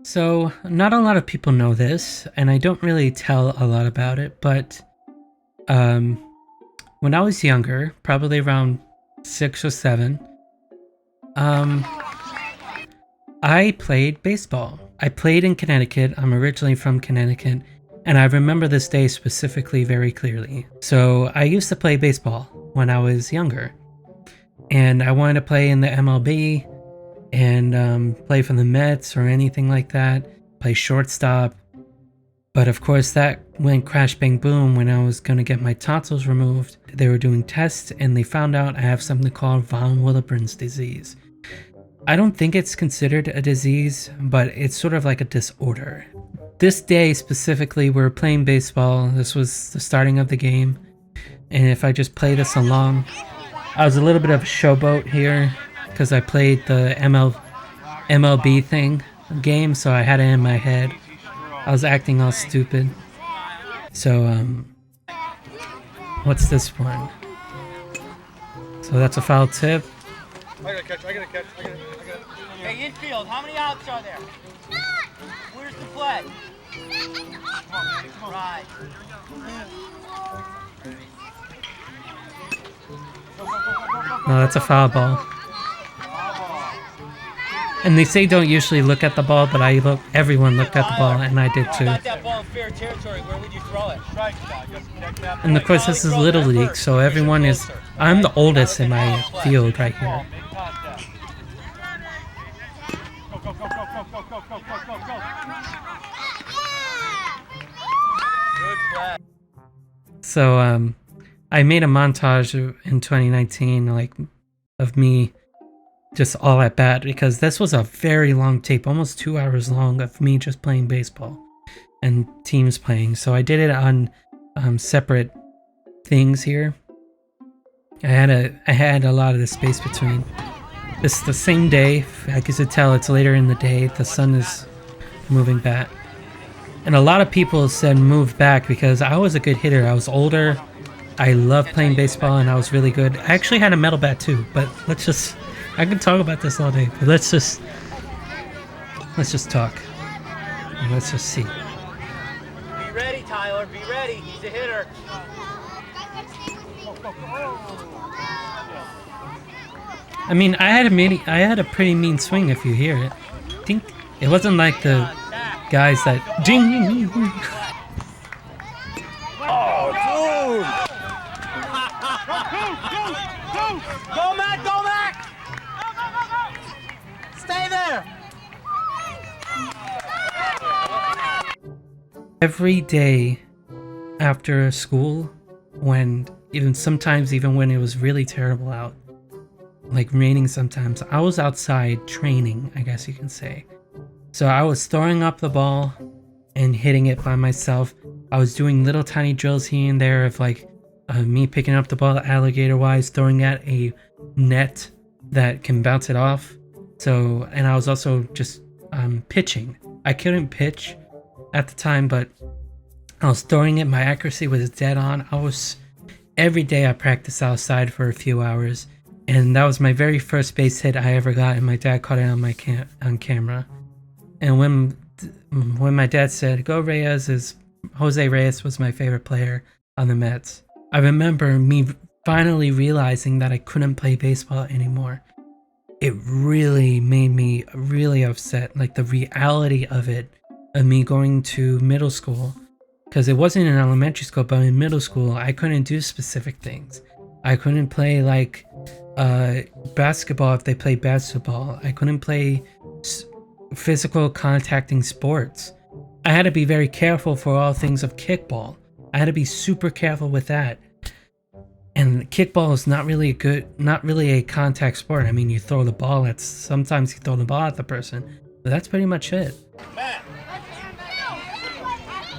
So, not a lot of people know this, and I don't really tell a lot about it, but um, when I was younger, probably around 6 or 7, um, I played baseball. I played in Connecticut. I'm originally from Connecticut, and I remember this day specifically very clearly. So, I used to play baseball when I was younger, and I wanted to play in the MLB and play for the Mets or anything like that, play shortstop. But of course, that went crash bang boom when I was going to get my tonsils removed. They were doing tests and they found out I have something called von Willebrand's disease. I don't think it's considered a disease, but it's sort of like a disorder. This day specifically, we were playing baseball. This was the starting of the game. And if I just play this along, I was a little bit of a showboat here because I played the MLB game, so I had it in my head. I was acting all stupid. So, what's this one? So that's a foul tip. I gotta catch. Hey, infield, how many outs are there? Where's the flag? Come on. Right. No, that's a foul ball. And they say don't usually look at the ball, but everyone looked at the ball, and I did too. That ball in fair territory, where would you throw it? And of course, this is Little League, so everyone is... I'm the oldest in my field right here. So, I made a montage in 2019, of me just all at bat, because this was a very long tape, almost 2 hours long, of me just playing baseball and teams playing. So I did it on separate things here. I had a lot of the space between. This the same day. I could tell it's later in the day. The sun is moving back, and a lot of people said move back because I was a good hitter. I was older. I loved playing baseball, and I was really good. I actually had a metal bat too, but I can talk about this all day, but let's just talk. And let's just see. Be ready, Tyler. Be ready. He's a hitter. I mean, I had a pretty mean swing if you hear it. I think it wasn't like the guys that ding. Oh, dude! Go, Matt! Go, Matt! Stay there! Every day after school, sometimes even when it was really terrible out, like raining sometimes, I was outside training, I guess you can say. So I was throwing up the ball and hitting it by myself. I was doing little tiny drills here and there of me picking up the ball alligator wise, throwing at a net that can bounce it off. So, and I was also just pitching. I couldn't pitch at the time, but I was throwing it. My accuracy was dead on. Every day I practiced outside for a few hours, and that was my very first base hit I ever got, and my dad caught it on camera. And when my dad said, "Go Reyes," Jose Reyes was my favorite player on the Mets. I remember me finally realizing that I couldn't play baseball anymore. It really made me really upset, like the reality of it, of me going to middle school, because it wasn't in elementary school, but in middle school, I couldn't do specific things. I couldn't play basketball if they played basketball. I couldn't play physical contacting sports. I had to be very careful for all things of kickball. I had to be super careful with that. And kickball is not really a contact sport. I mean, sometimes you throw the ball at the person, but that's pretty much it. Matt!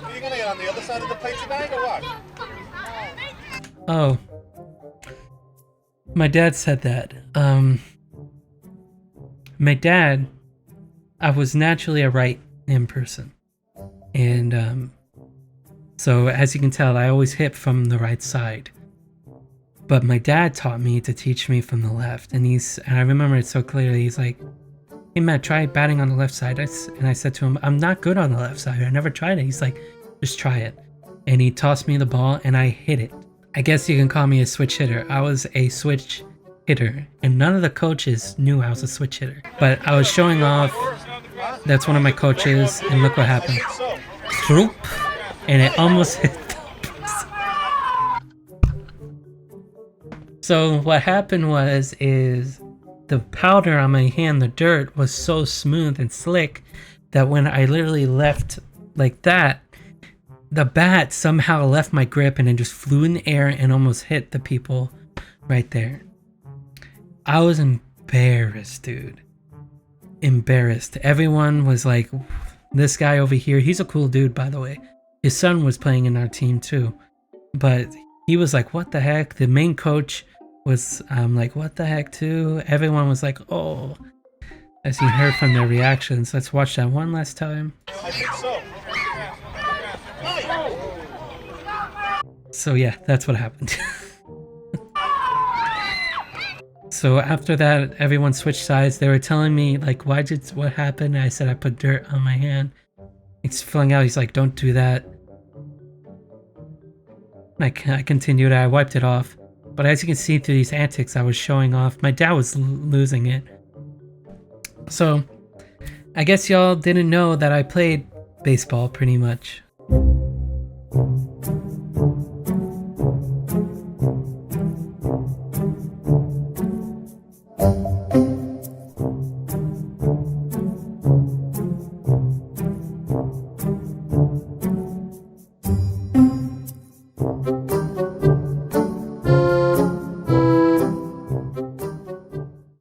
Are you gonna get on the other side of the plate tonight or what? Oh. My dad said that. My dad, I was naturally a right-hand person. And so as you can tell, I always hit from the right side. But my dad taught me to teach me from the left. And I remember it so clearly. He's like, hey Matt, try batting on the left side. And I said to him, I'm not good on the left side. I never tried it. He's like, just try it. And he tossed me the ball and I hit it. I guess you can call me a switch hitter. I was a switch hitter, and none of the coaches knew I was a switch hitter. But I was showing off. That's one of my coaches, and look what happened. Throop, and it almost hit the person. So what happened is the powder on my hand, the dirt, was so smooth and slick that when I literally left like that, the bat somehow left my grip and it just flew in the air and almost hit the people right there. I was embarrassed, dude. Embarrassed. Everyone was like, this guy over here, he's a cool dude, by the way. His son was playing in our team too. But he was like, what the heck? The main coach was like, what the heck too? Everyone was like, oh. As you heard from their reactions. Let's watch that one last time. I think so. So yeah, that's what happened. So after that, everyone switched sides. They were telling me like, what happened? And I said I put dirt on my hand. He's filling out. He's like, don't do that. I continued. I wiped it off. But as you can see through these antics, I was showing off. My dad was losing it. So I guess y'all didn't know that I played baseball pretty much.